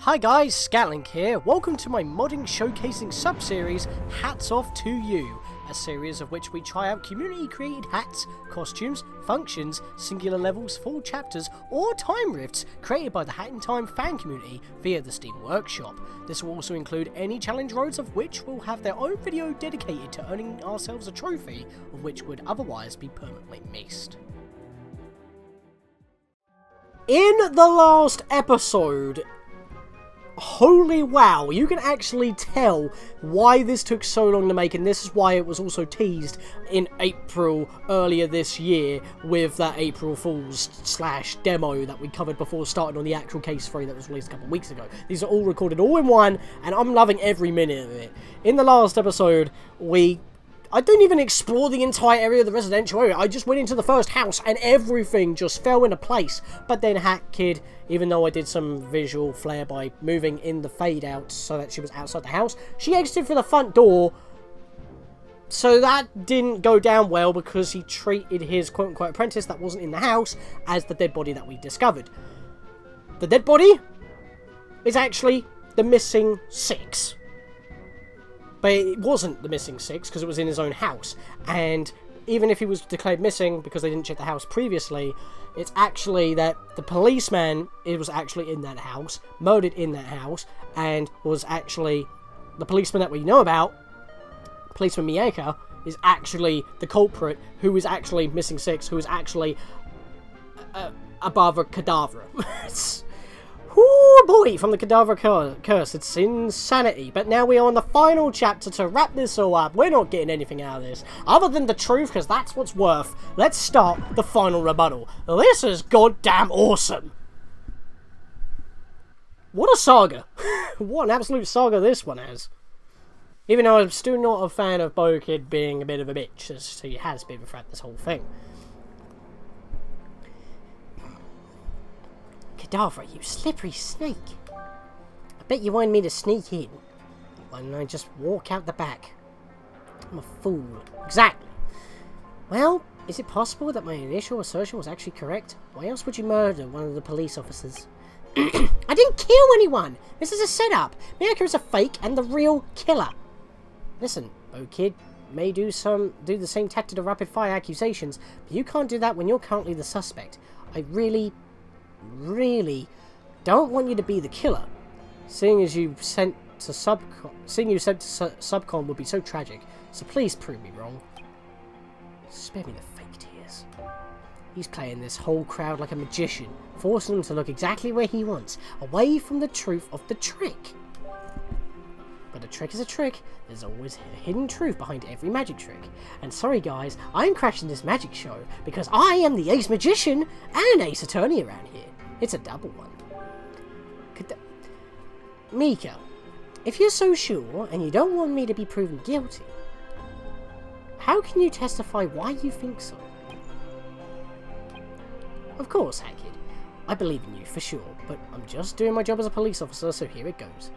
Hi guys, Scatlink here. Welcome to my modding showcasing sub-series, Hats Off to You, a series of which we try out community-created hats, costumes, functions, singular levels, full chapters, or time rifts created by the Hat in Time fan community via the Steam Workshop. This will also include any challenge roads of which will have their own video dedicated to earning ourselves a trophy, of which would otherwise be permanently missed. In the last episode, holy wow, you can actually tell why this took so long to make, and this is why it was also teased in April earlier this year with that April Fool's / demo that we covered before starting on the actual case 3 that was released a couple of weeks ago. These are all recorded all in one, and I'm loving every minute of it. In the last episode, I didn't even explore the entire area of the residential area. I just went into the first house and everything just fell into place. But then Hat Kid, even though I did some visual flair by moving in the fade out so that she was outside the house, she exited through the front door. So that didn't go down well because he treated his quote-unquote apprentice that wasn't in the house as the dead body that we discovered. The dead body is actually the missing 6. But it wasn't the missing 6 because it was in his own house. And even if he was declared missing because they didn't check the house previously, it's actually that the policeman was actually in that house, murdered in that house, and was actually the policeman that we know about, Policeman Miyaka, is actually the culprit who is actually missing 6, who is actually above a Kada'vra. Oh boy, from the Kada'vra curse, it's insanity. But now we are on the final chapter to wrap this all up. We're not getting anything out of this, other than the truth, because that's what's worth. Let's start the final rebuttal. This is goddamn awesome. What a saga. What an absolute saga this one has. Even though I'm still not a fan of Bo Kid being a bit of a bitch, as he has been throughout this whole thing. Kada'vra, you slippery snake. I bet you wanted me to sneak in. Why don't I just walk out the back? I'm a fool. Exactly. Well, is it possible that my initial assertion was actually correct? Why else would you murder one of the police officers? I didn't kill anyone! This is a setup! Miyaka is a fake and the real killer. Listen, Bo Kid may do the same tactic of rapid-fire accusations, but you can't do that when you're currently the suspect. I really don't want you to be the killer. Seeing you sent to Subcon would be so tragic. So please prove me wrong. Spare me the fake tears. He's playing this whole crowd like a magician, forcing them to look exactly where he wants, away from the truth of the trick. But a trick is a trick. There's always a hidden truth behind every magic trick. And sorry guys, I'm crashing this magic show because I am the ace magician and ace attorney around here. It's a double one. Mika, if you're so sure and you don't want me to be proven guilty, how can you testify why you think so? Of course, Hat Kid, I believe in you for sure, but I'm just doing my job as a police officer, so here it goes.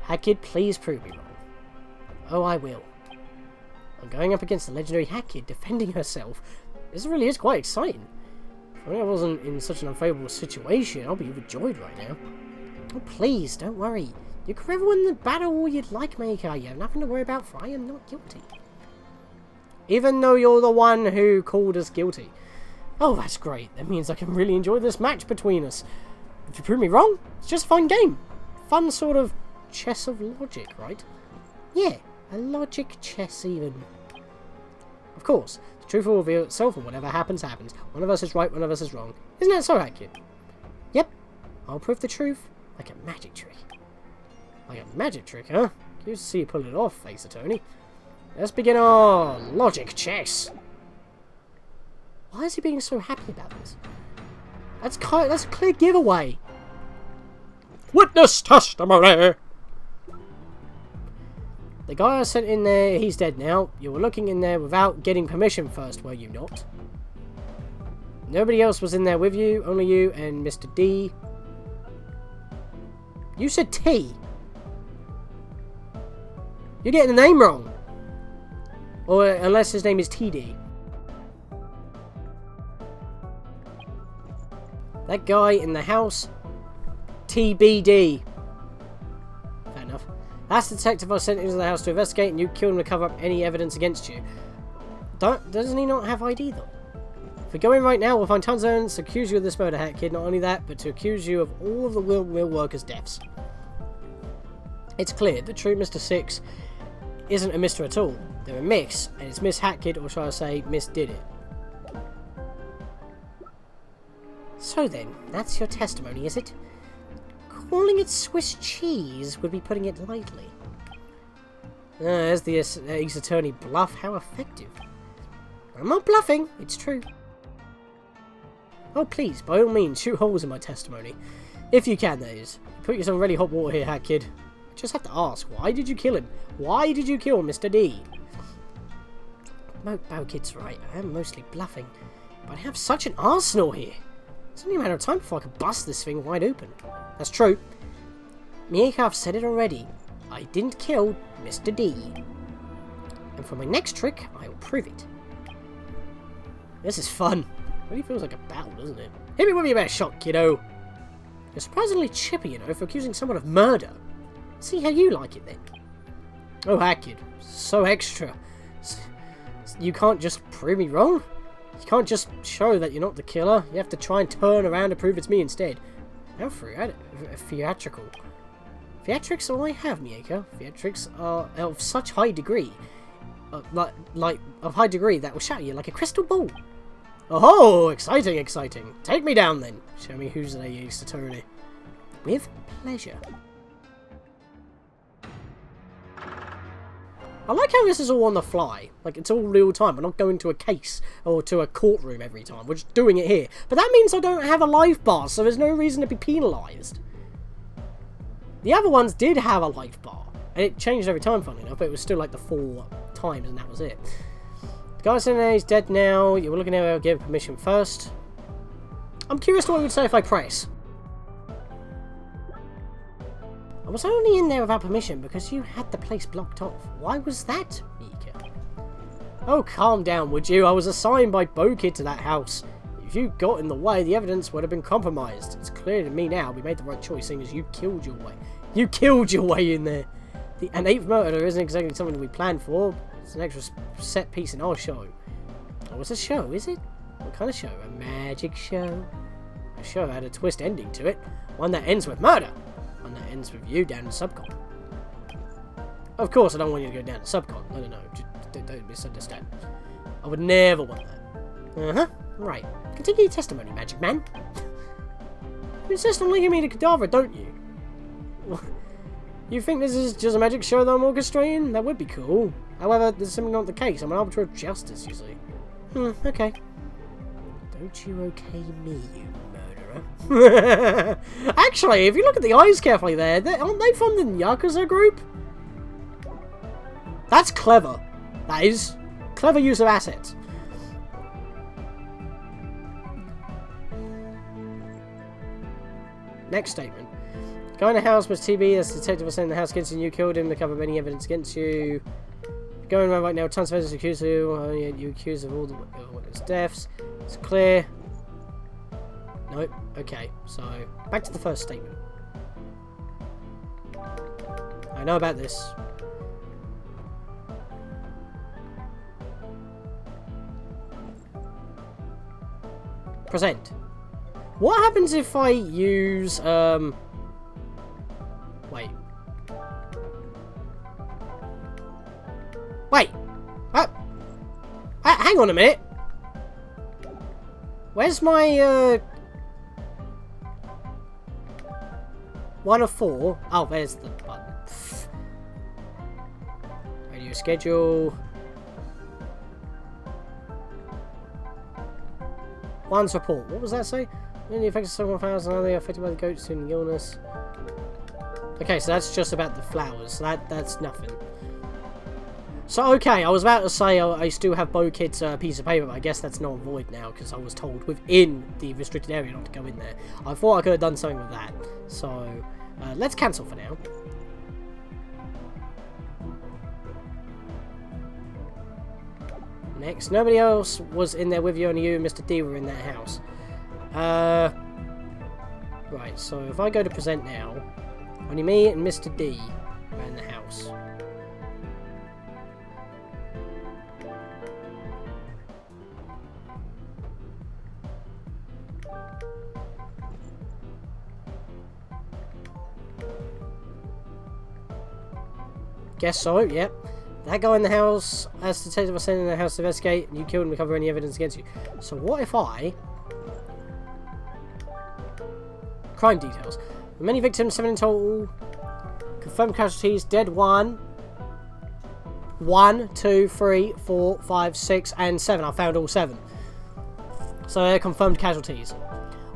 Hat Kid, please prove me wrong. Oh, I will. I'm going up against the legendary Hat Kid defending herself. This really is quite exciting. If only I wasn't in such an unfavourable situation, I'll be overjoyed right now. Oh, please, don't worry. You can ever win the battle all you'd like, Maker. You have nothing to worry about, for I am not guilty. Even though you're the one who called us guilty. Oh, that's great. That means I can really enjoy this match between us. If you prove me wrong, it's just a fun game. Fun sort of chess of logic, right? Yeah, a logic chess even. Of course, the truth will reveal itself and whatever happens, happens. One of us is right, one of us is wrong. Isn't that so, Hat Kid? Yep, I'll prove the truth like a magic trick. Like a magic trick, huh? Curious to see you pull it off, Ace Attorney. Let's begin our logic chess. Why is he being so happy about this? That's a clear giveaway. Witness testimony! The guy I sent in there, he's dead now. You were looking in there without getting permission first, were you not? Nobody else was in there with you, only you and Mr. D. You said T. You're getting the name wrong. Or unless his name is TD. That guy in the house, TBD. That's the detective I sent into the house to investigate, and you killed him to cover up any evidence against you. Doesn't he not have ID, though? If we go in right now, we'll find tons of evidence to accuse you of this murder, hat kid. Not only that, but to accuse you of all of the mill workers' deaths. It's clear the true Mr. Six isn't a Mr. at all. They're a mix, and it's Miss Hatkid, or shall I say, Miss Did It. So then, that's your testimony, is it? Calling it Swiss cheese would be putting it lightly. As the ex-attorney bluff, how effective. I'm not bluffing, it's true. Oh, please, by all means, shoot holes in my testimony. If you can, that is. Put yourself in really hot water here, Hatkid. I just have to ask, why did you kill him? Why did you kill Mr. D? Kid's right, I am mostly bluffing. But I have such an arsenal here. It's only a matter of time before I can bust this thing wide open. That's true. Mieka, I've said it already. I didn't kill Mr. D. And for my next trick, I will prove it. This is fun. It really feels like a battle, doesn't it? Hit me with your best shot, kiddo. You're surprisingly chippy, you know, for accusing someone of murder. See how you like it, then. Oh, Hatkid. So extra. You can't just prove me wrong? You can't just show that you're not the killer. You have to try and turn around to prove it's me instead. How theatrical. Theatrics are all I have, Mieka. Theatrics are of such high degree. Of high degree that will shatter you like a crystal ball. Oh, exciting, exciting. Take me down then. Show me who's the ex-attorney. With pleasure. I like how this is all on the fly. Like, it's all real time. We're not going to a case or to a courtroom every time. We're just doing it here. But that means I don't have a life bar, so there's no reason to be penalised. The other ones did have a life bar. And it changed every time, funnily enough, but it was still like the 4 times, and that was it. The guy saying that he's dead now. You were looking at give permission first. I'm curious to what he would say if I press. I was only in there without permission because you had the place blocked off. Why was that, Mieka? Oh, calm down, would you? I was assigned by Kid to that house. If you got in the way, the evidence would have been compromised. It's clear to me now we made the right choice, seeing as you killed your way. You killed your way in there. An 8th murder isn't exactly something we planned for. It's an extra set piece in our show. Oh, it's a show, is it? What kind of show? A magic show? A show had a twist ending to it. One that ends with murder. One that ends with you down in Subcon. Of course, I don't want you to go down to Subcon. No. Don't misunderstand. I would never want that. Uh-huh. Right. Continue your testimony, Magic Man. You insist on linking me to Kada'vra, don't you? You think this is just a magic show that I'm orchestrating? That would be cool. However, this is simply not the case. I'm an arbiter of justice, you see. Okay. Don't you okay me, you murderer? Actually, if you look at the eyes carefully there, aren't they from the Yakuza group? That's clever. That is clever use of assets. Next statement. Guy in the house was TB, that's the detective was sent in the house against you, you killed him to cover any evidence against you. Going around right now, tons of evidence accused you, you accused of all the witness deaths. It's clear. Nope. Okay, so back to the first statement. I know about this. Present. What happens if I use, Wait. Hang on a minute. Where's my, 1 of 4? Oh, there's the button. Radio schedule. One's report. What was that say? The effects of someone flowers and they are affected by the goats in the illness. Okay, so that's just about the flowers. That's nothing. So, okay, I was about to say I still have Kid's piece of paper, but I guess that's null and void now, because I was told within the restricted area not to go in there. I thought I could have done something with that. So, let's cancel for now. Next, nobody else was in there with you, only you and Mr. D were in that house. Right, so if I go to present now, only me and Mr. D are in the house. Guess so, yep. That guy in the house, as detective was sent in the house to investigate, and you killed and recover any evidence against you. So what if I... Crime details. Many victims, 7 in total. Confirmed casualties, dead 1. 1, 2, 3, 4, 5, 6, and 7. I found all 7. So they're confirmed casualties.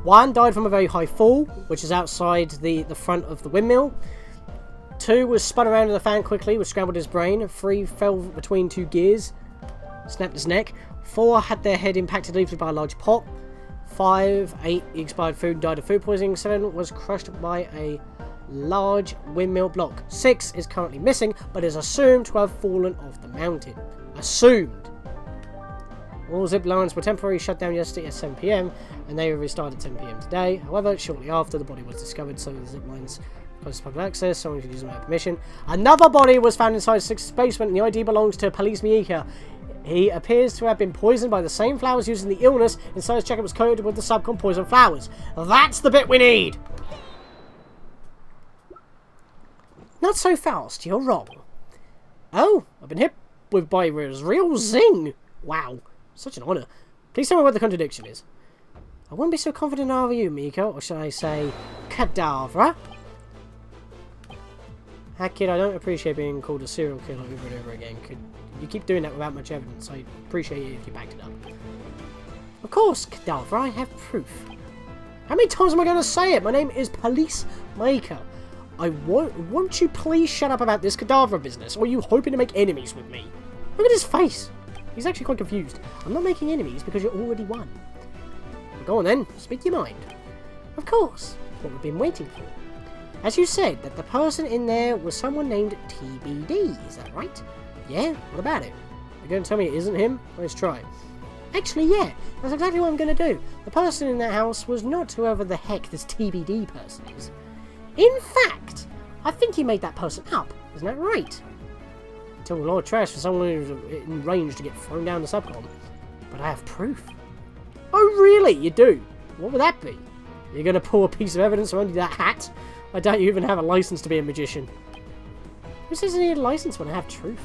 1 died from a very high fall, which is outside the front of the windmill. 2 was spun around in the fan quickly, which scrambled his brain. 3 fell between 2 gears, snapped his neck. 4 had their head impacted lethally by a large pot. 5 ate expired food and died of food poisoning. 7 was crushed by a large windmill block. 6 is currently missing, but is assumed to have fallen off the mountain. Assumed. All zip lines were temporarily shut down yesterday at 7 PM, and they were restarted at 10 PM today. However, shortly after, the body was discovered, so the zip lines closed to public access. Someone could use them without permission. Another body was found inside 6's basement, and the ID belongs to Police Miika. He appears to have been poisoned by the same flowers used in the illness. Inside his jacket was coated with the subcon poison flowers. That's the bit we need! Not so fast, you're wrong. Oh, I've been hit by a real zing. Wow, such an honour. Please tell me what the contradiction is. I wouldn't be so confident over you, Miko, or should I say, Kada'vra? Heck, kid, I don't appreciate being called a serial killer over and over again. Could you keep doing that without much evidence? I'd appreciate it if you backed it up. Of course, Kada'vra, I have proof. How many times am I going to say it? My name is Police Maker. Won't you please shut up about this Kada'vra business, or are you hoping to make enemies with me? Look at his face. He's actually quite confused. I'm not making enemies because you're already won. Well, go on then, speak your mind. Of course, what we've been waiting for. As you said, that the person in there was someone named TBD, is that right? Yeah, what about it? You're going to tell me it isn't him? Let's try. Actually, yeah, that's exactly what I'm going to do. The person in that house was not whoever the heck this TBD person is. In fact, I think he made that person up. Isn't that right? Took a lot of trash for someone who's in range to get thrown down the subcon. But I have proof. Oh, really? You do? What would that be? You're going to pull a piece of evidence from under that hat? I doubt you even have a license to be a magician. Who says I need a license when I have truth?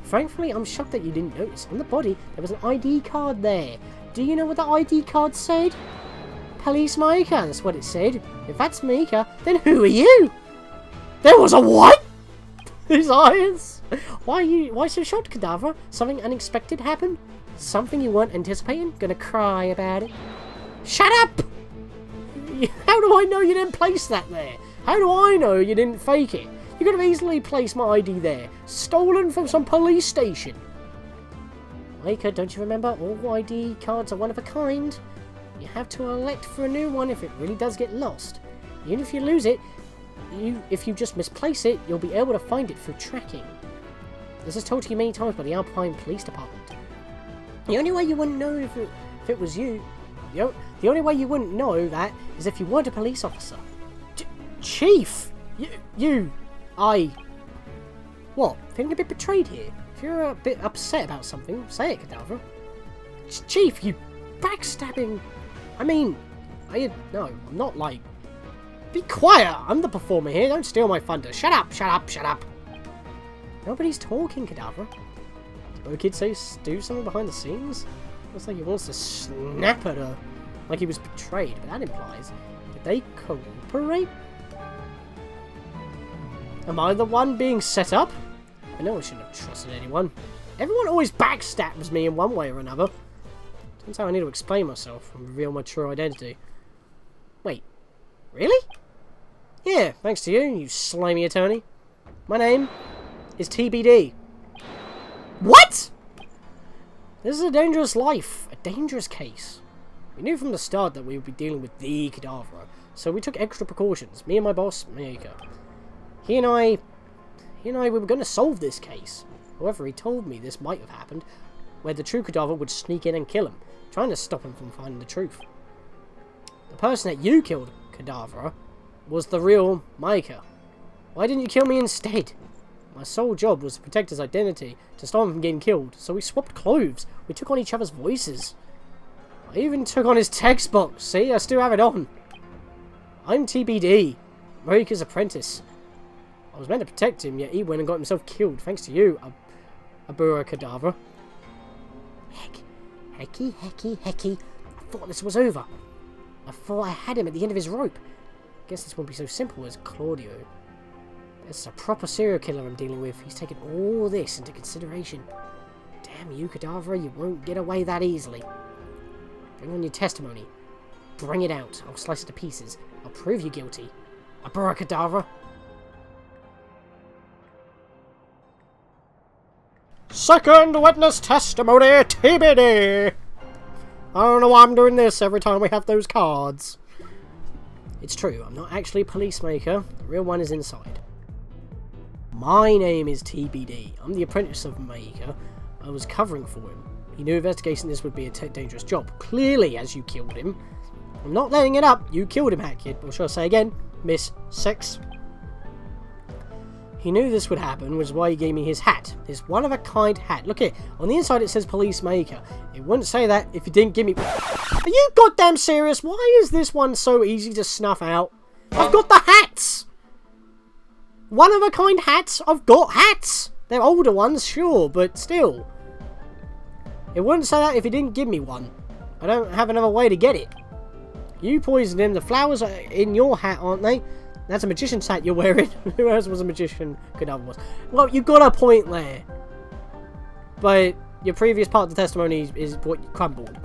Frankly, I'm shocked that you didn't notice. On the body, there was an ID card there. Do you know what the ID card said? Police Maker, that's what it said. If that's Mika, then who are you? There was a what? His eyes. Why so shocked, Kada'vra? Something unexpected happened? Something you weren't anticipating? Gonna cry about it? Shut up! How do I know you didn't place that there? How do I know you didn't fake it? You could have easily placed my ID there. Stolen from some police station. Mika, don't you remember? All ID cards are one of a kind. You have to elect for a new one if it really does get lost. Even if you lose it, if you just misplace it, you'll be able to find it through tracking. This is told to you many times by the Alpine Police Department. The only way you wouldn't know if it was you, the only way you wouldn't know that is if you weren't a police officer. Chief! What? Feeling a bit betrayed here? If you're a bit upset about something, say it, Kada'vra. Chief, you backstabbing... I mean, no, I'm not like... Be quiet! I'm the performer here, don't steal my thunder. Shut up, shut up, shut up! Nobody's talking, Kada'vra. Did Bo-Kid say do something behind the scenes? Looks like he wants to snap at her. Like he was betrayed, but that implies... Did they cooperate? Am I the one being set up? I know I shouldn't have trusted anyone. Everyone always backstabs me in one way or another. Turns out I need to explain myself and reveal my true identity. Wait, really? Yeah, thanks to you, you slimy attorney. My name is TBD. What? This is a dangerous life, a dangerous case. We knew from the start that we would be dealing with the Kada'vra, so we took extra precautions. Me and my boss, Miyako. He and I, we were going to solve this case. However, he told me this might have happened, where the true Kada'vra would sneak in and kill him, trying to stop him from finding the truth. The person that you killed, Kada'vra, was the real Micah. Why didn't you kill me instead? My sole job was to protect his identity, to stop him from getting killed, so we swapped clothes. We took on each other's voices. I even took on his text box. See, I still have it on. I'm TBD, Marika's apprentice. I was meant to protect him, yet he went and got himself killed, thanks to you, Kada'vra. Hecky. I thought this was over. I thought I had him at the end of his rope. Guess this won't be so simple as Claudio. This is a proper serial killer I'm dealing with. He's taken all this into consideration. Damn you, Kada'vra, you won't get away that easily. Bring on your testimony. Bring it out. I'll slice it to pieces. I'll prove you guilty. Kada'vra. Second witness testimony, TBD. I don't know why I'm doing this every time we have those cards. It's true, I'm not actually a police-maker. The real one is inside. My name is TBD. I'm the apprentice of Maker. I was covering for him. He knew investigating this would be a dangerous job. Clearly, as you killed him. I'm not letting it up. You killed him, Hat Kid. Or shall I say again? Miss 6. He knew this would happen, which is why he gave me his hat. This one-of-a-kind hat. Look here. On the inside it says Police Maker. It wouldn't say that if you didn't give me... Are you goddamn serious? Why is this one so easy to snuff out? I've got the hats! One-of-a-kind hats? I've got hats! They're older ones, sure, but still. It wouldn't say that if you didn't give me one. I don't have another way to get it. You poisoned him. The flowers are in your hat, aren't they? That's a magician's hat you're wearing. Who else was a magician? Kada'vra was. Well, you got a point there. But your previous part of the testimony is what you crumbled.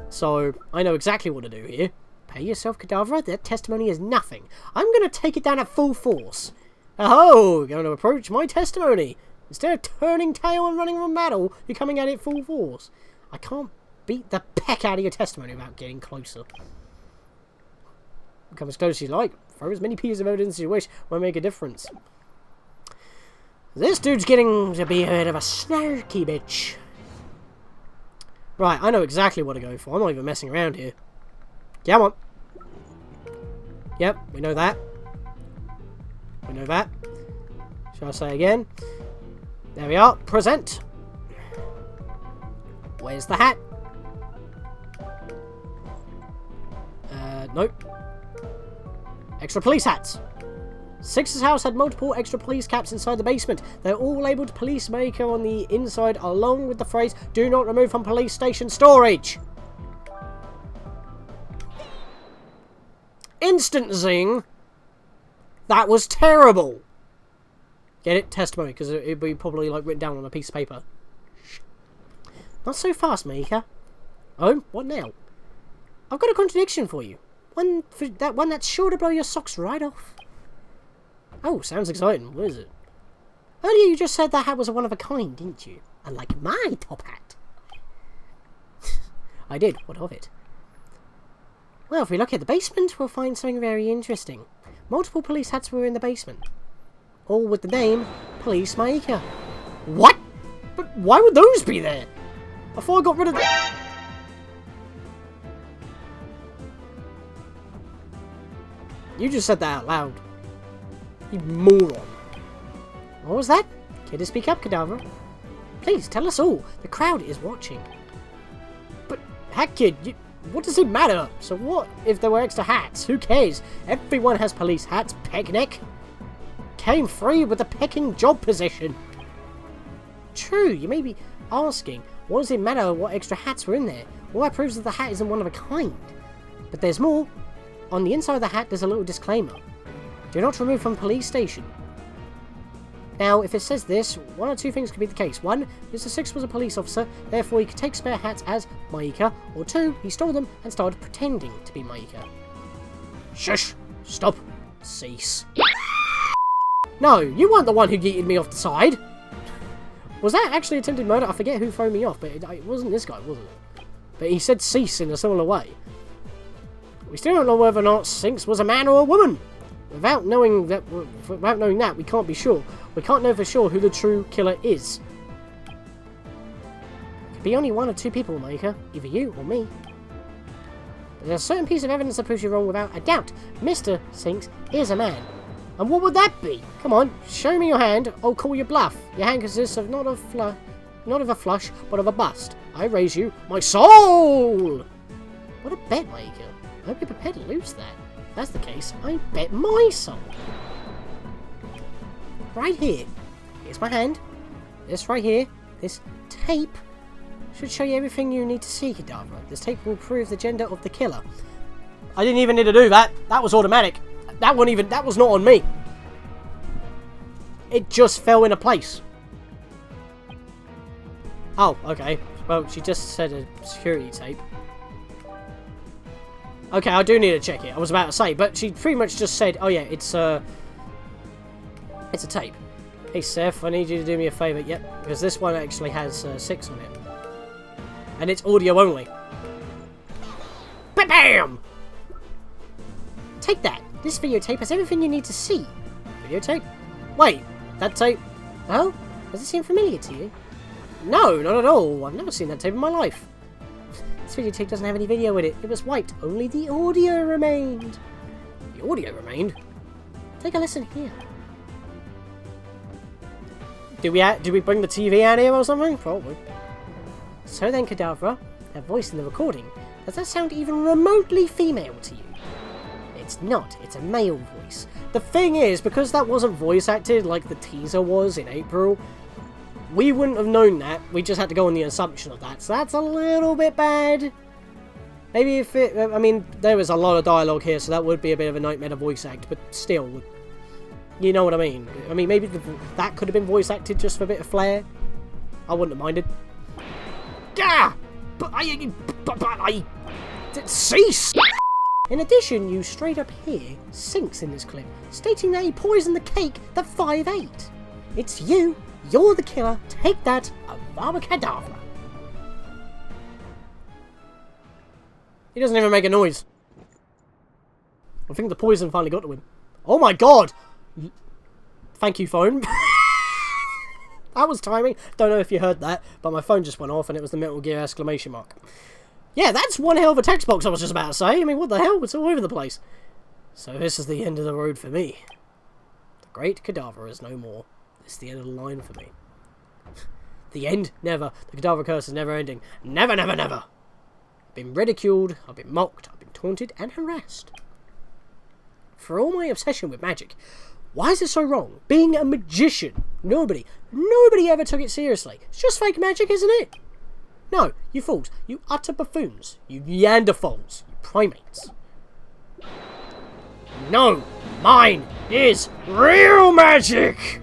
So, I know exactly what to do here. Pay yourself, Kada'vra. That testimony is nothing. I'm going to take it down at full force. Oh, going to approach my testimony. Instead of turning tail and running from battle, you're coming at it full force. I can't beat the peck out of your testimony without getting closer. Come as close as you like. Throw as many pieces of evidence as you wish. Won't make a difference. This dude's getting to be a bit of a snarky bitch. Right, I know exactly what to go for. I'm not even messing around here. Come on. Yep, we know that. We know that. Shall I say again? There we are. Present. Where's the hat? Nope. Extra police hats. Six's house had multiple extra police caps inside the basement. They're all labelled Police Maker on the inside, along with the phrase, "Do not remove from police station storage." Instant zing. That was terrible. Get it? Testimony, because it'd be probably like written down on a piece of paper. Not so fast, Maker. Oh, what now? I've got a contradiction for you. One that's sure to blow your socks right off. Oh, sounds exciting. What is it? Earlier you just said that hat was a one-of-a-kind, didn't you? Unlike my top hat. I did. What of it? Well, if we look at the basement, we'll find something very interesting. Multiple police hats were in the basement. All with the name, Police Maker. What? But why would those be there? I thought I got rid of them. You just said that out loud. You moron. What was that? Care to speak up, Kada'vra? Please, tell us all. The crowd is watching. But, Hat Kid, what does it matter? So what if there were extra hats? Who cares? Everyone has police hats, Peckneck. Came free with a pecking job position. True, you may be asking, what does it matter what extra hats were in there? All that proves that the hat isn't one of a kind. But there's more. On the inside of the hat, there's a little disclaimer. Do not remove from police station. Now, if it says this, one or two things could be the case. One, Mr. Six was a police officer, therefore he could take spare hats as Maika. Or two, he stole them and started pretending to be Maika. Shush! Stop! Cease. No, you weren't the one who yeeted me off the side. Was that actually attempted murder? I forget who threw me off, but it wasn't this guy, was it? But he said cease in a similar way. We still don't know whether or not Sinks was a man or a woman. Without knowing that, we can't be sure. We can't know for sure who the true killer is. It could be only one or two people, Maker. Either you or me. There's a certain piece of evidence that proves you wrong without a doubt. Mr. Sinks is a man. And what would that be? Come on, show me your hand. I'll call your bluff. Your hand consists of not of a flush, but of a bust. I raise you my soul! What a bet, Maker. I hope you're prepared to lose that. If that's the case, I bet my soul. Right here. Here's my hand. This right here. This tape should show you everything you need to see, Kada'vra. This tape will prove the gender of the killer. I didn't even need to do that. That was automatic. That was not on me. It just fell into place. Oh, okay. Well, she just said a security tape. Okay, I do need to check it. I was about to say, but she pretty much just said, oh yeah, it's a tape. Hey Seth, I need you to do me a favour. Yep, because this one actually has 6 on it. And it's audio only. Bam! Take that. This videotape has everything you need to see. Videotape? Wait, that tape... Oh? Does it seem familiar to you? No, not at all. I've never seen that tape in my life. This videotape doesn't have any video in it. It was wiped. Only the audio remained. The audio remained? Take a listen here. Do we bring the TV out here or something? Probably. So then, Kada'vra, that voice in the recording, does that sound even remotely female to you? It's not. It's a male voice. The thing is, because that wasn't voice acted like the teaser was in April, we wouldn't have known that. We just had to go on the assumption of that. So that's a little bit bad. Maybe if it... I mean, there was a lot of dialogue here, so that would be a bit of a nightmare to voice act, but still... You know what I mean? I mean, maybe that could have been voice acted just for a bit of flair. I wouldn't have minded. Gah! But I cease! In addition, you straight up hear Sinks in this clip, stating that he poisoned the cake that 5 ate. It's you. You're the killer. Take that, Avada Kedavra. He doesn't even make a noise. I think the poison finally got to him. Oh my god! Thank you, phone. That was timing. Don't know if you heard that, but my phone just went off and it was the Metal Gear exclamation mark. Yeah, that's one hell of a text box I was just about to say. I mean, what the hell? It's all over the place. So this is the end of the road for me. The great Kada'vra is no more. This is the end of the line for me. The end? Never. The Kada'vra curse is never ending. Never, never, never. I've been ridiculed, I've been mocked, I've been taunted and harassed. For all my obsession with magic, why is it so wrong? Being a magician. Nobody ever took it seriously. It's just fake magic, isn't it? No, you fools. You utter buffoons. You Neanderthals. You primates. No, mine is real magic!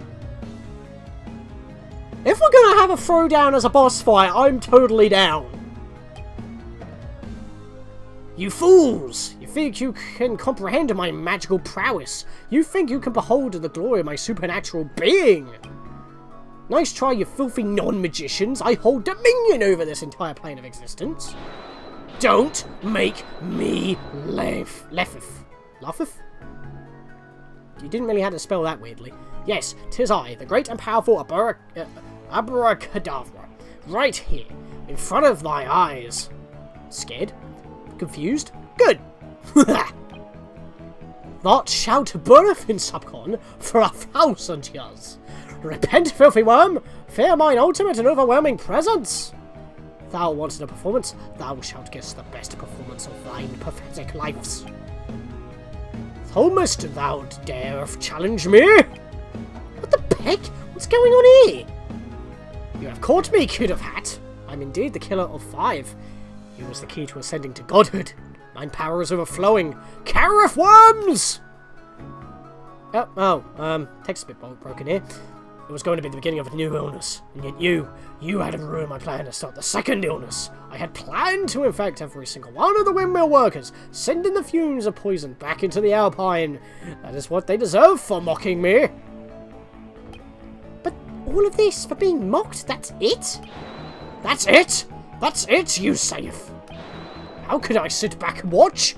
If we're gonna have a throwdown as a boss fight, I'm totally down. You fools! You think you can comprehend my magical prowess? You think you can behold the glory of my supernatural being? Nice try, you filthy non-magicians. I hold dominion over this entire plane of existence. Don't make me laugh. Laugheth? You didn't really have to spell that weirdly. Yes, 'tis I, the great and powerful Abracadabra. Right here, in front of thy eyes. Scared? Confused? Good! Thou shalt birth in Subcon for 1,000 years. Repent, filthy worm! Fear mine ultimate and overwhelming presence! Thou wanted a performance, thou shalt get the best performance of thine pathetic lives. Thomest thou dare challenge me? What the peck? What's going on here? You have caught me, kid of hat. I'm indeed the killer of 5. He was the key to ascending to godhood. Mine power is overflowing. Carif worms! Text a bit broken here. It was going to be the beginning of a new illness, and yet you had to ruin my plan to start the second illness. I had planned to infect every single one of the windmill workers, sending the fumes of poison back into the Alpine. That is what they deserve for mocking me. But all of this for being mocked, that's it? That's it? That's it, you saith? How could I sit back and watch?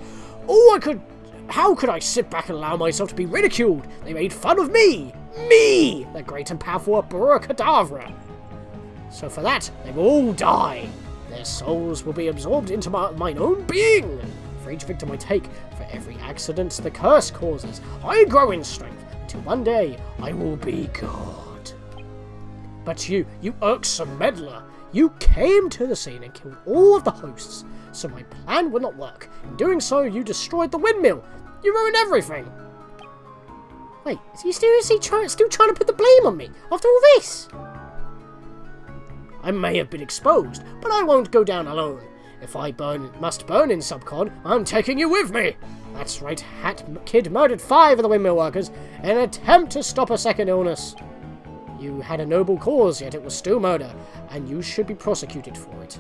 How could I sit back and allow myself to be ridiculed? They made fun of me! Me! The great and powerful Kada'vra. So for that, they will all die. Their souls will be absorbed into mine own being. For each victim I take, for every accident the curse causes, I grow in strength, until one day I will be God. But you irksome meddler, You came to the scene and killed all of the hosts, so my plan would not work. In doing so, you destroyed the windmill. You ruined everything. Wait, is he seriously still trying to put the blame on me after all this? I may have been exposed, but I won't go down alone. If I must burn in Subcon, I'm taking you with me. That's right, Hat Kid murdered 5 of the windmill workers in an attempt to stop a second illness. You had a noble cause, yet it was still murder, and you should be prosecuted for it.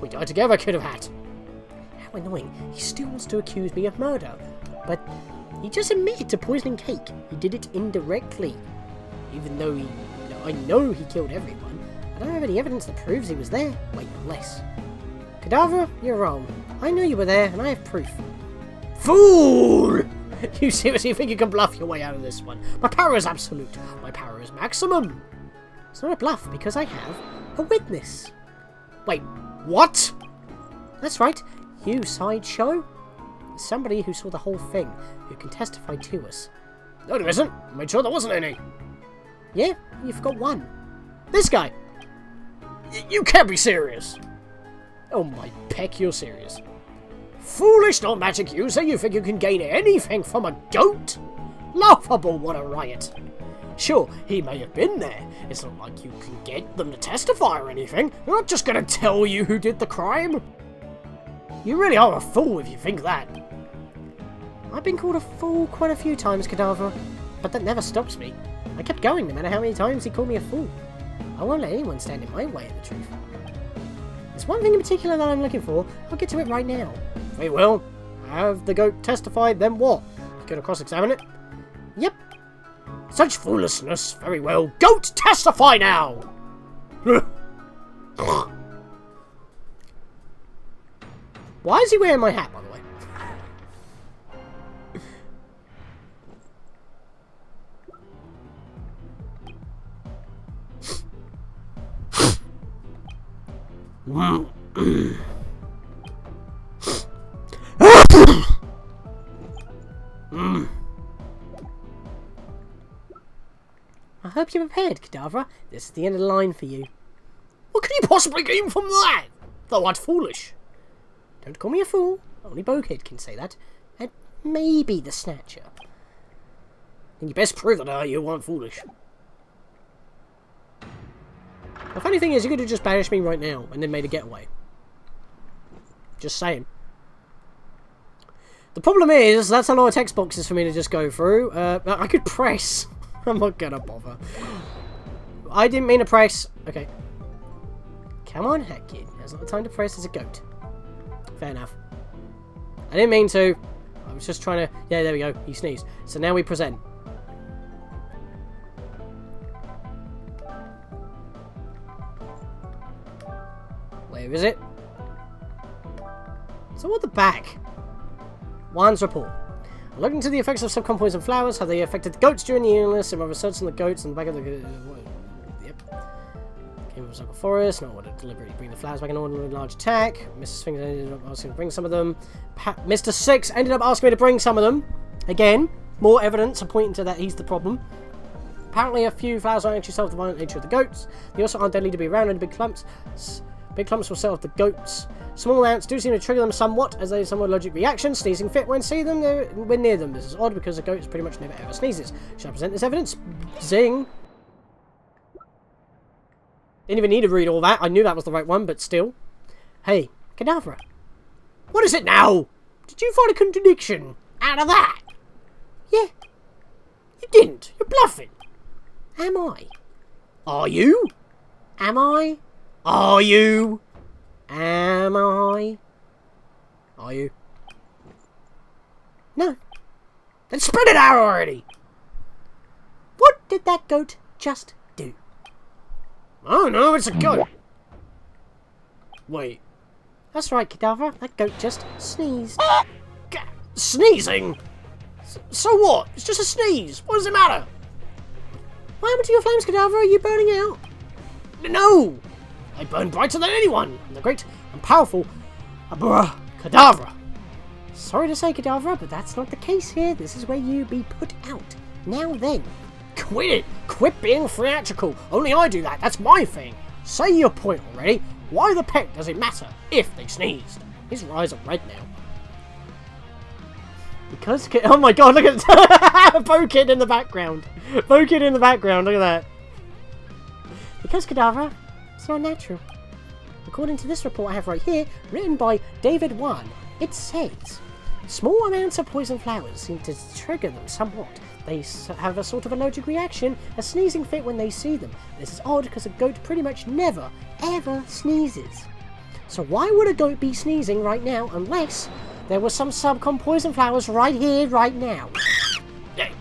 We died together, Kid of Hat. How annoying. He still wants to accuse me of murder, but he just admitted to poisoning cake. He did it indirectly. Even though I know he killed everyone, I don't have any evidence that proves he was there. Wait, unless. Kada'vra, you're wrong. I know you were there, and I have proof. Fool! You seriously think you can bluff your way out of this one? My power is absolute. My power is maximum. It's not a bluff, because I have a witness. Wait, what? That's right. You, Sideshow. Somebody who saw the whole thing, who can testify to us. No, there isn't. I made sure there wasn't any. Yeah, you forgot one. This guy. You can't be serious. Oh my peck, you're serious. Foolish non-magic user, you think you can gain anything from a goat? Laughable, what a riot. Sure, he may have been there. It's not like you can get them to testify or anything. They're not just going to tell you who did the crime. You really are a fool if you think that. I've been called a fool quite a few times, Kada'vra, but that never stops me. I kept going no matter how many times he called me a fool. I won't let anyone stand in my way of the truth. There's one thing in particular that I'm looking for. I'll get to it right now. Very well. Have the goat testify, then what? You gonna cross-examine it? Yep. Such foolishness. Very well. Goat, testify now! Why is he wearing my hat, by the way? I hope you're prepared, Kada'vra. This is the end of the line for you. What can you possibly gain from that? Though I'm foolish. Don't call me a fool. Only Bowkid can say that. And maybe the Snatcher. And you best prove that you aren't foolish. The funny thing is, you could have just banished me right now and then made a getaway. Just saying. The problem is, that's a lot of text boxes for me to just go through. I could press. I'm not gonna bother. I didn't mean to press. Okay. Come on, Hat Kid. There's not the time to press as a goat. Fair enough. I didn't mean to. I was just trying to... Yeah, there we go. He sneezed. So now we present. Where is it? So at the back. One's report. Looking into the effects of subcon poison flowers, how they affected the goats during the illness, and my research on the goats and the back of the... Yep. Came from Circle Forest, not want to deliberately bring the flowers back in order with a large attack. Mr. Sphinx ended up asking to bring some of them. Mr. Six ended up asking me to bring some of them. Again, more evidence pointing to that he's the problem. Apparently a few flowers aren't actually solve the violent nature of the goats. They also aren't deadly to be around in big clumps. Big clumps will set off the goats. Small amounts do seem to trigger them somewhat, as they somewhat logic reaction. Sneezing fit when when near them. This is odd because the goat pretty much never ever sneezes. Shall I present this evidence? Zing. Didn't even need to read all that. I knew that was the right one, but still. Hey, Kada'vra. What is it now? Did you find a contradiction out of that? Yeah. You didn't. You're bluffing. Am I? Are you? Am I? Are you? Am I? Are you? No. Then spread it out already! What did that goat just do? Oh no, it's a goat! Wait. That's right, Kada'vra. That goat just sneezed. Sneezing? So what? It's just a sneeze. What does it matter? What happened to your flames, Kada'vra? Are you burning out? No! I burn brighter than anyone! I'm the great and powerful Kada'vra! Sorry to say, Kada'vra, but that's not the case here. This is where you be put out. Now then. Quit it! Quit being theatrical! Only I do that! That's my thing! Say your point already. Why the peck does it matter if they sneezed? His eyes are red now. Because... Oh my god, look at that! Bo-Kid in the background. Bo-Kid in the background, look at that. Because, Kada'vra, it's not natural. According to this report I have right here, written by David Wan, it says, small amounts of poison flowers seem to trigger them somewhat. They have a sort of allergic reaction, a sneezing fit when they see them. This is odd because a goat pretty much never, ever sneezes. So why would a goat be sneezing right now unless there were some subcon poison flowers right here, right now? Hey,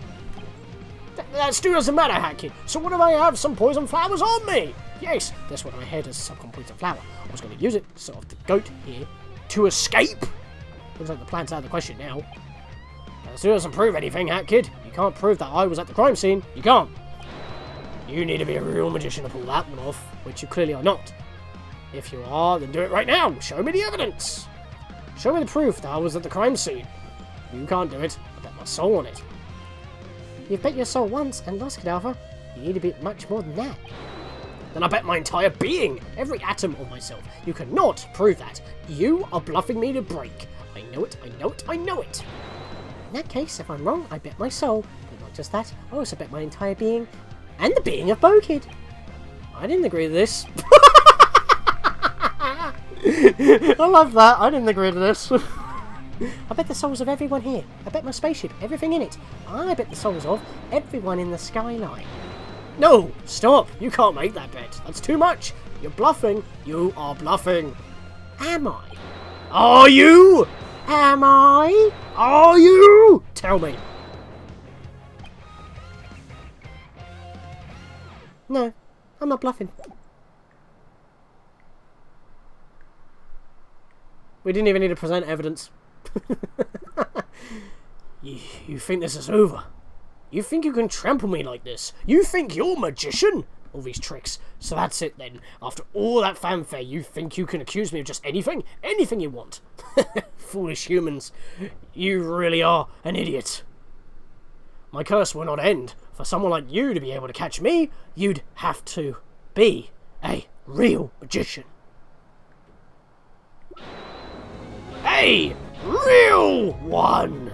that still doesn't matter, Hatkid. So what if I have some poison flowers on me? Yes, that's what I had as a subcon poison flower. I was going to use it, sort of the goat here, to escape. Looks like the plan's out of the question now. That still doesn't prove anything, Hatkid. You can't prove that I was at the crime scene. You can't. You need to be a real magician to pull that one off, which you clearly are not. If you are, then do it right now. Show me the evidence. Show me the proof that I was at the crime scene. You can't do it. I bet my soul on it. You've bet your soul once and lost, Kada'vra. You need to bet much more than that. Then I bet my entire being, every atom of myself. You cannot prove that. You are bluffing me to break. I know it, I know it, I know it. In that case, if I'm wrong, I bet my soul. But not just that, I also bet my entire being and the being of Bo-Kid. I didn't agree to this. I love that. I didn't agree to this. I bet the souls of everyone here. I bet my spaceship, everything in it. I bet the souls of everyone in the skyline. No, stop. You can't make that bet. That's too much. You're bluffing. You are bluffing. Am I? Are you? Am I? Are you? Tell me. No, I'm not bluffing. We didn't even need to present evidence. You think this is over? You think you can trample me like this? You think you're a magician? All these tricks. So that's it then. After all that fanfare, you think you can accuse me of just anything? Anything you want. Foolish humans. You really are an idiot. My curse will not end. For someone like you to be able to catch me, you'd have to be a real magician. A real one!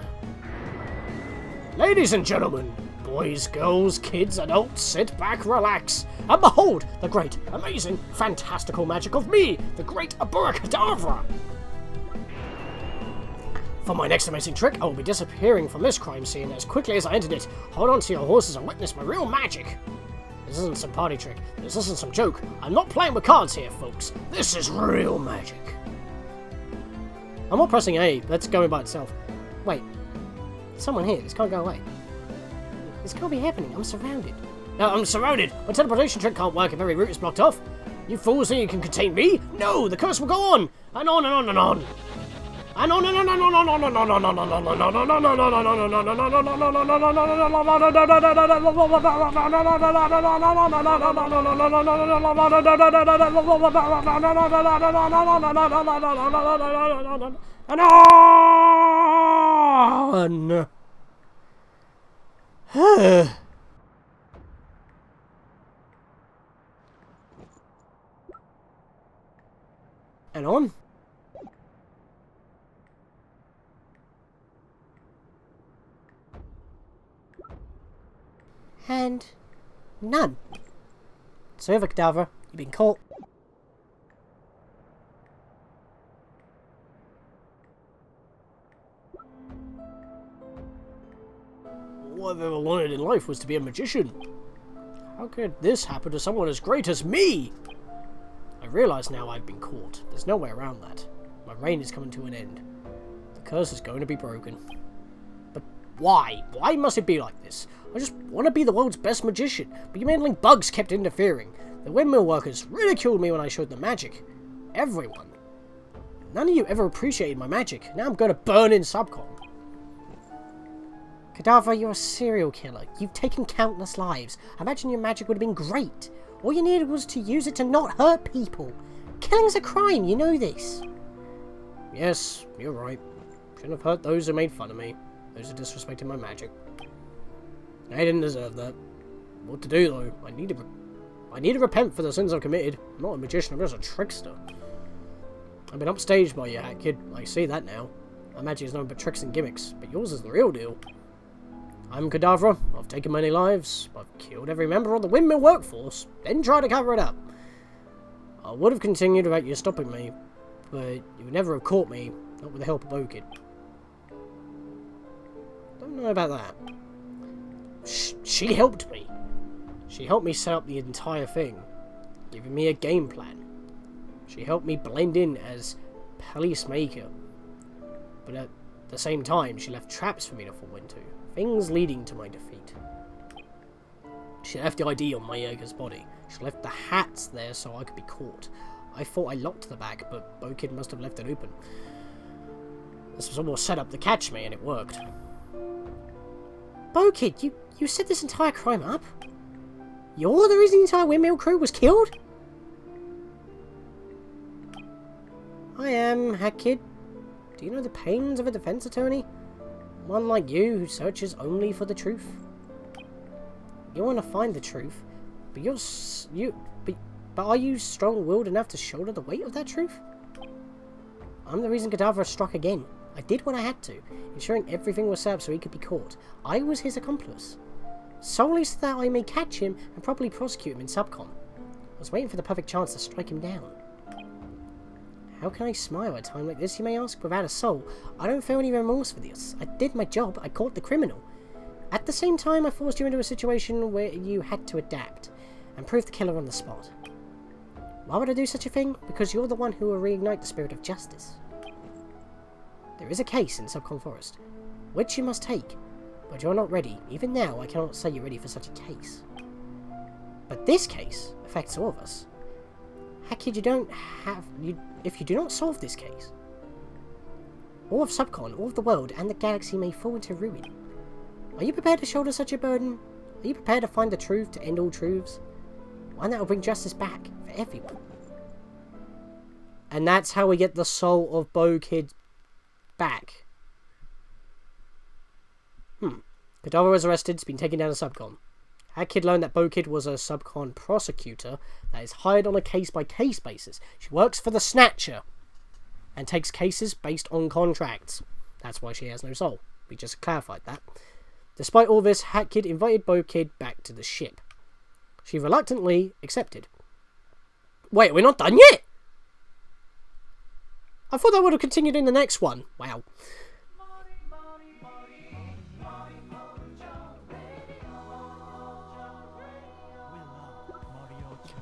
Ladies and gentlemen, boys, girls, kids, adults, sit back, relax, and behold the great, amazing, fantastical magic of me, the great Kada'vra. For my next amazing trick, I will be disappearing from this crime scene as quickly as I entered it. Hold on to your horses and witness my real magic. This isn't some party trick. This isn't some joke. I'm not playing with cards here, folks. This is real magic. I'm not pressing A. That's going by itself. Wait. There's someone here. This can't go away. This can't be happening. I'm surrounded. No, I'm surrounded. My teleportation trick can't work if every route is blocked off. You fools think you can contain me? No, the curse will go on. And on and on and on. And on and on and on and on and on and on and on and on. And on. And none. It's over, Kada'vra. You've been caught. All I've ever wanted in life was to be a magician. How could this happen to someone as great as me? I realise now I've been caught. There's no way around that. My reign is coming to an end. The curse is going to be broken. But why? Why must it be like this? I just want to be the world's best magician, but you meddling bugs kept interfering. The windmill workers ridiculed me when I showed them magic. Everyone. None of you ever appreciated my magic. Now I'm going to burn in Subcom. Kada'vra, you're a serial killer. You've taken countless lives. I imagine your magic would have been great. All you needed was to use it to not hurt people. Killing's a crime, you know this. Yes, you're right. Shouldn't have hurt those who made fun of me. Those who disrespected my magic. I didn't deserve that. What to do though? I need to repent for the sins I've committed. I'm not a magician, I'm just a trickster. I've been upstaged by you, Hat Kid. I see that now. My magic is nothing but tricks and gimmicks, but yours is the real deal. I'm Kada'vra. I've taken many lives. I've killed every member of the windmill workforce, then tried to cover it up. I would have continued without you stopping me, but you would never have caught me, not with the help of Okid. Don't know about that. She helped me. She helped me set up the entire thing, giving me a game plan. She helped me blend in as peacemaker, but at the same time, she left traps for me to fall into, things leading to my defeat. She left the ID on my Jaeger's body. She left the hats there so I could be caught. I thought I locked the back, but Bokid must have left it open. This was almost set up to catch me, and it worked. Bokid, you set this entire crime up? You're the reason the entire windmill crew was killed? I am, Hat Kid. Do you know the pains of a defense attorney? One like you who searches only for the truth. You want to find the truth, but are you strong-willed enough to shoulder the weight of that truth? I'm the reason Kada'vra struck again. I did what I had to, ensuring everything was set up so he could be caught. I was his accomplice. Solely so that I may catch him and properly prosecute him in subcon. I was waiting for the perfect chance to strike him down. How can I smile at a time like this, you may ask, without a soul? I don't feel any remorse for this. I did my job, I caught the criminal. At the same time, I forced you into a situation where you had to adapt, and prove the killer on the spot. Why would I do such a thing? Because you're the one who will reignite the spirit of justice. There is a case in Subcon Forest, which you must take, but you're not ready. Even now, I cannot say you're ready for such a case. But this case affects all of us. Hakid, if you do not solve this case, all of Subcon, all of the world, and the galaxy may fall into ruin. Are you prepared to shoulder such a burden? Are you prepared to find the truth to end all truths? One that will bring justice back for everyone. And that's how we get the soul of Bokid back. Kada'vra was arrested, has been taken down to Subcon. Hakid learned that Bokid was a Subcon prosecutor that is hired on a case-by-case basis. She works for the Snatcher and takes cases based on contracts. That's why she has no soul. We just clarified that. Despite all this, Hakid invited Bokid back to the ship. She reluctantly accepted. Wait, we're not done yet? I thought that would have continued in the next one. Wow.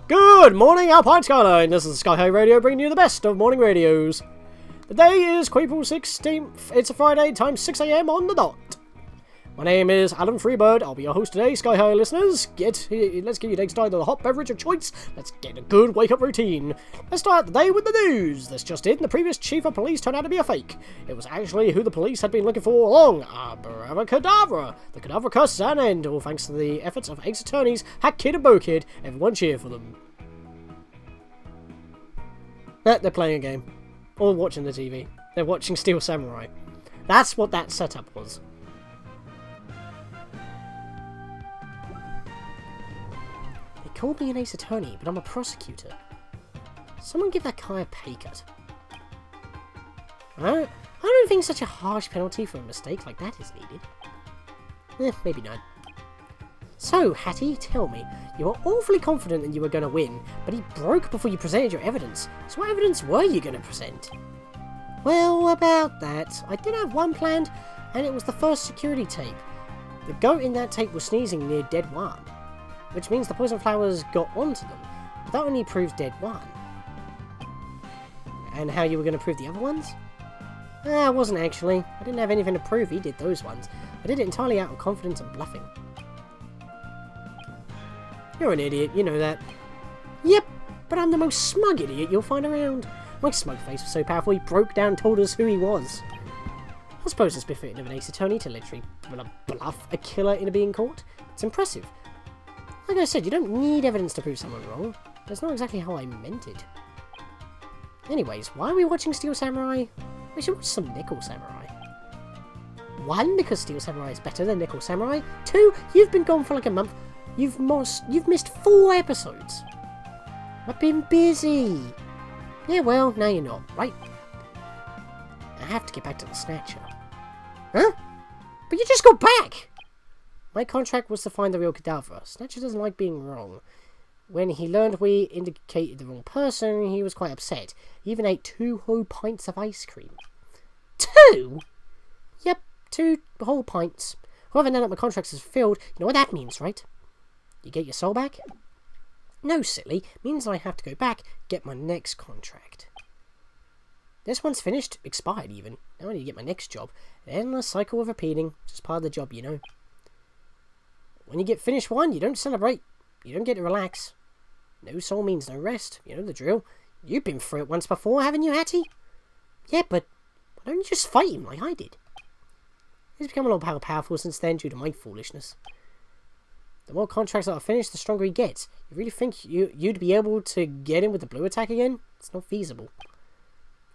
Good morning, Alpine Skyline. This is Sky High Radio bringing you the best of morning radios. The day is April 16th. It's a Friday, time 6 AM on the dot. My name is Adam Freebird. I'll be your host today, Sky High listeners. Let's get your day started with a hot beverage of choice. Let's get a good wake-up routine. Let's start the day with the news. This just in, the previous chief of police turned out to be a fake. It was actually who the police had been looking for all along, Kada'vra. The Kada'vra curse is at an end, all thanks to the efforts of ex-attorneys, Hakid and Bokid. Everyone cheer for them. They're playing a game. Or watching the TV. They're watching Steel Samurai. That's what that setup was. Called me an ace attorney, but I'm a prosecutor. Someone give that guy a pay cut. I don't think such a harsh penalty for a mistake like that is needed. Maybe not. So, Hattie, tell me, you were awfully confident that you were going to win, but he broke before you presented your evidence. So what evidence were you going to present? Well, about that, I did have one planned, and it was the first security tape. The goat in that tape was sneezing near Dead One, which means the poison flowers got onto them, but that only proves Dead One. And how you were going to prove the other ones? I wasn't actually. I didn't have anything to prove he did those ones. I did it entirely out of confidence and bluffing. You're an idiot, you know that. Yep, but I'm the most smug idiot you'll find around. My smug face was so powerful he broke down and told us who he was. I suppose it's befitting of an ace attorney to literally bluff a killer into being caught. It's impressive. Like I said, you don't need evidence to prove someone wrong. That's not exactly how I meant it. Anyways, why are we watching Steel Samurai? We should watch some Nickel Samurai. 1, because Steel Samurai is better than Nickel Samurai. 2, you've been gone for like a month. You've missed 4 episodes. I've been busy. Yeah, well, now you're not, right? I have to get back to the Snatcher. Huh? But you just got back! My contract was to find the real Kada'vra. Snatcher doesn't like being wrong. When he learned we indicated the wrong person, he was quite upset. He even ate 2 whole pints of ice cream. 2? Yep, 2 whole pints. Whoever now that my contract is fulfilled, you know what that means, right? You get your soul back? No, silly. It means I have to go back, get my next contract. This one's finished, expired even. Now I need to get my next job. An endless cycle of repeating. Just part of the job, you know. When you get finished one, you don't celebrate. You don't get to relax. No soul means no rest. You know the drill. You've been through it once before, haven't you, Hattie? Yeah, but why don't you just fight him like I did? He's become a lot more powerful since then due to my foolishness. The more contracts that are finished, the stronger he gets. You really think you'd be able to get him with the blue attack again? It's not feasible.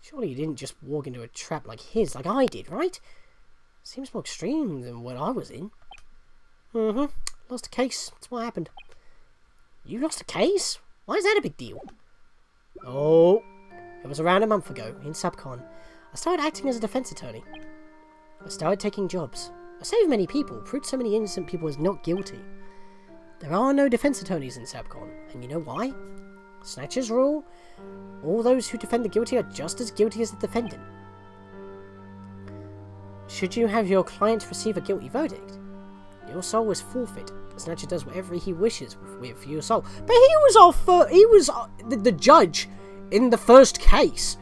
Surely you didn't just walk into a trap like his, like I did, right? Seems more extreme than what I was in. Lost a case. That's what happened. You lost a case? Why is that a big deal? Oh, it was around a month ago, in Subcon. I started acting as a defense attorney. I started taking jobs. I saved many people, proved so many innocent people as not guilty. There are no defense attorneys in Subcon, and you know why? Snatcher's rule? All those who defend the guilty are just as guilty as the defendant. Should you have your client receive a guilty verdict, your soul is forfeit. The Snatcher does whatever he wishes with your soul. But he was the judge in the first case.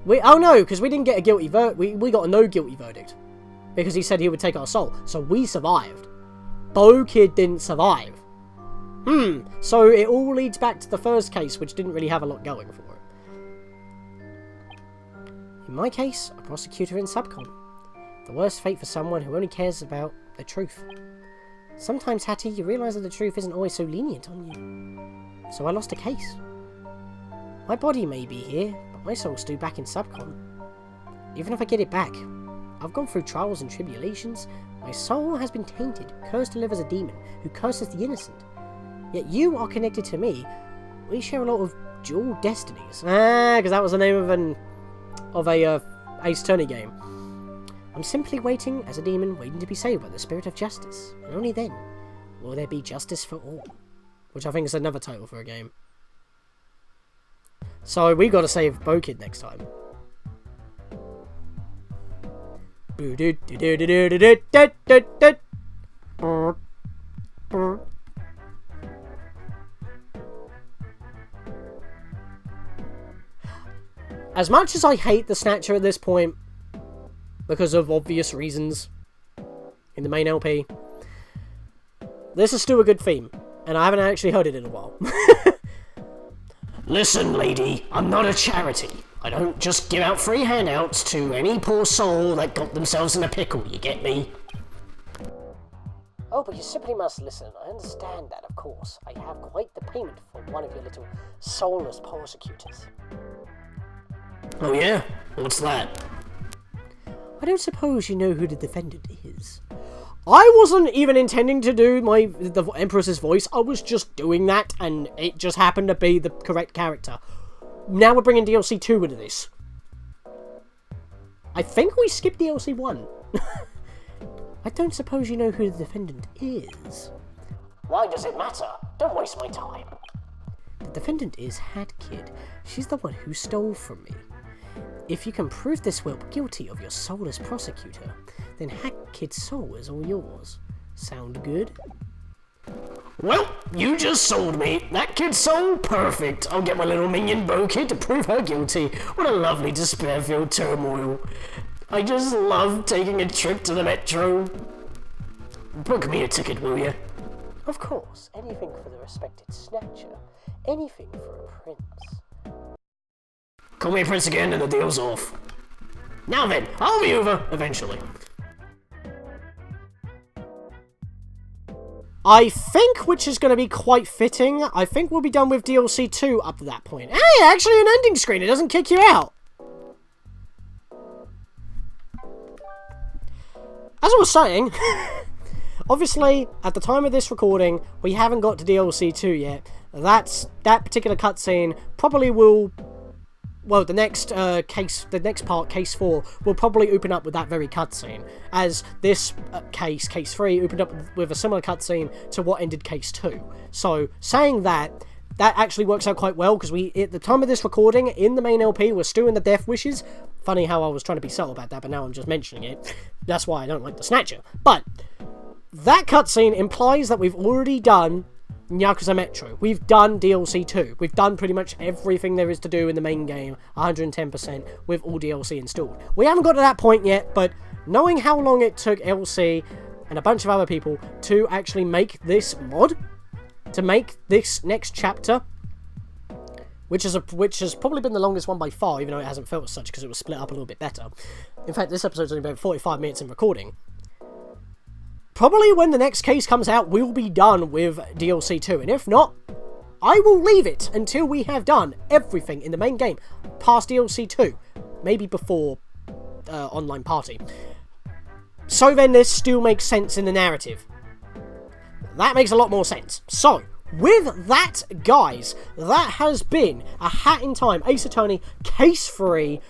Oh no, because we didn't get a guilty verdict. We got a no guilty verdict. Because he said he would take our soul. So we survived. Bo Kid didn't survive. So it all leads back to the first case, which didn't really have a lot going for it. In my case, a prosecutor in Subcon. The worst fate for someone who only cares about the truth. Sometimes, Hattie, you realise that the truth isn't always so lenient on you. So I lost a case. My body may be here, but my soul's still back in Subcon. Even if I get it back, I've gone through trials and tribulations. My soul has been tainted, cursed to live as a demon, who curses the innocent. Yet you are connected to me. We share a lot of dual destinies. Because that was the name of a Ace Attorney game. I'm simply waiting as a demon, waiting to be saved by the spirit of justice. And only then will there be justice for all. Which I think is another title for a game. So we got to save Bo Kid next time. As much as I hate the Snatcher at this point, because of obvious reasons in the main LP, this is still a good theme, and I haven't actually heard it in a while. Listen, lady, I'm not a charity. I don't just give out free handouts to any poor soul that got themselves in a pickle, you get me? Oh, but you simply must listen. I understand that, of course. I have quite the payment for one of your little soulless prosecutors. Oh yeah? What's that? I don't suppose you know who the defendant is. I wasn't even intending to do the Empress's voice. I was just doing that, and it just happened to be the correct character. Now we're bringing DLC 2 into this. I think we skipped DLC 1. I don't suppose you know who the defendant is. Why does it matter? Don't waste my time. The defendant is Hat Kid. She's the one who stole from me. If you can prove this whelp guilty of your soulless prosecutor, then Hat Kid's soul is all yours. Sound good? Well, you just sold me. That kid's soul? Perfect. I'll get my little minion Bo Kid to prove her guilty. What a lovely despair-filled turmoil. I just love taking a trip to the metro. Book me a ticket, will you? Of course. Anything for the respected Snatcher. Anything for a prince. Call me a prince again and the deal's off. Now then, I'll be over eventually. I think, which is going to be quite fitting, I think we'll be done with DLC 2 up to that point. Hey, actually an ending screen, it doesn't kick you out. as I was saying, obviously, at the time of this recording, we haven't got to DLC 2 yet. That particular cutscene probably will... Well, the next part, Case 4, will probably open up with that very cutscene, as this Case 3, opened up with a similar cutscene to what ended Case 2. So, saying that actually works out quite well, because at the time of this recording, in the main LP, we're still in the Death Wishes. Funny how I was trying to be subtle about that, but now I'm just mentioning it. That's why I don't like the Snatcher. But, that cutscene implies that we've already done Yakuza Metro. We've done DLC 2. We've done pretty much everything there is to do in the main game, 110%, with all DLC installed. We haven't got to that point yet, but knowing how long it took LC and a bunch of other people to actually make this mod, to make this next chapter, which has probably been the longest one by far, even though it hasn't felt as such because it was split up a little bit better. In fact, this episode's only about 45 minutes in recording. Probably when the next case comes out, we'll be done with DLC 2, and if not, I will leave it until we have done everything in the main game, past DLC 2, maybe before online party. So then this still makes sense in the narrative. That makes a lot more sense. So, with that, guys, that has been A Hat in Time, Ace Attorney, Case 3.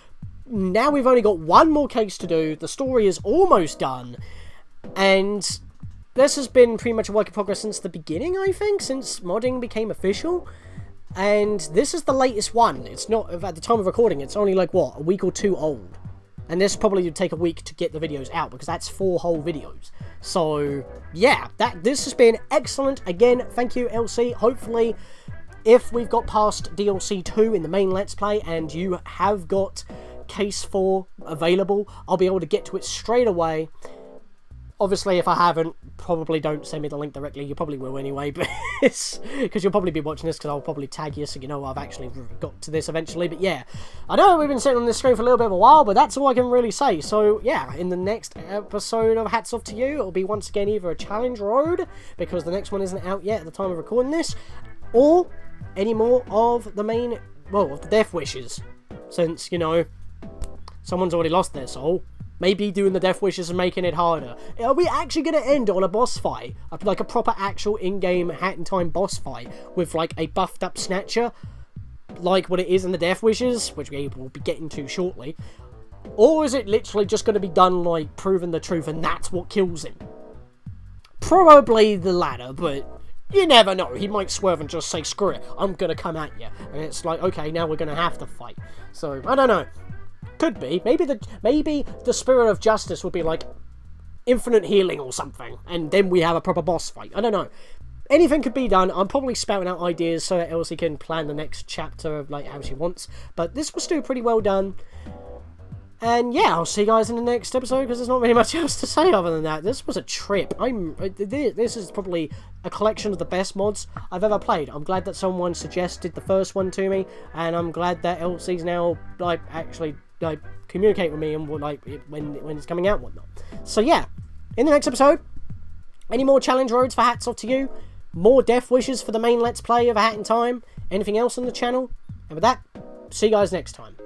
Now we've only got one more case to do, the story is almost done. And this has been pretty much a work in progress since the beginning, I think, since modding became official. And this is the latest one. It's not, at the time of recording, it's only like, what, a week or two old. And this probably would take a week to get the videos out, because that's 4 whole videos. So, yeah, this has been excellent. Again, thank you, LC. Hopefully, if we've got past DLC 2 in the main Let's Play, and you have got Case 4 available, I'll be able to get to it straight away. Obviously, if I haven't, probably don't send me the link directly. You probably will anyway, but because you'll probably be watching this, because I'll probably tag you, so you know I've actually got to this eventually. But yeah, I know we've been sitting on this screen for a little bit of a while, but that's all I can really say. So yeah, in the next episode of Hats Off to You, it'll be once again either a challenge road, because the next one isn't out yet at the time of recording this, or any more of the main, well, of the Death Wishes, since, you know, someone's already lost their soul. Maybe doing the Death Wishes and making it harder. Are we actually going to end on a boss fight? Like a proper actual in-game Hat in Time boss fight with like a buffed up Snatcher? Like what it is in the Death Wishes, which we will be getting to shortly. Or is it literally just going to be done like proving the truth and that's what kills him? Probably the latter, but you never know. He might swerve and just say, screw it, I'm going to come at you. And it's like, okay, now we're going to have to fight. So, I don't know. Could be. Maybe the spirit of justice would be like infinite healing or something, and then we have a proper boss fight. I don't know. Anything could be done. I'm probably spouting out ideas so that Elsie can plan the next chapter of like how she wants. But this was still pretty well done. And yeah, I'll see you guys in the next episode, because there's not really much else to say other than that. This was a trip. This is probably a collection of the best mods I've ever played. I'm glad that someone suggested the first one to me, and I'm glad that Elsie's now like actually like communicate with me and like when it's coming out and whatnot. So yeah, in the next episode, any more challenge roads for Hats Off to You, more Death Wishes for the main Let's Play of A Hat in Time, anything else on the channel, and with that, see you guys next time.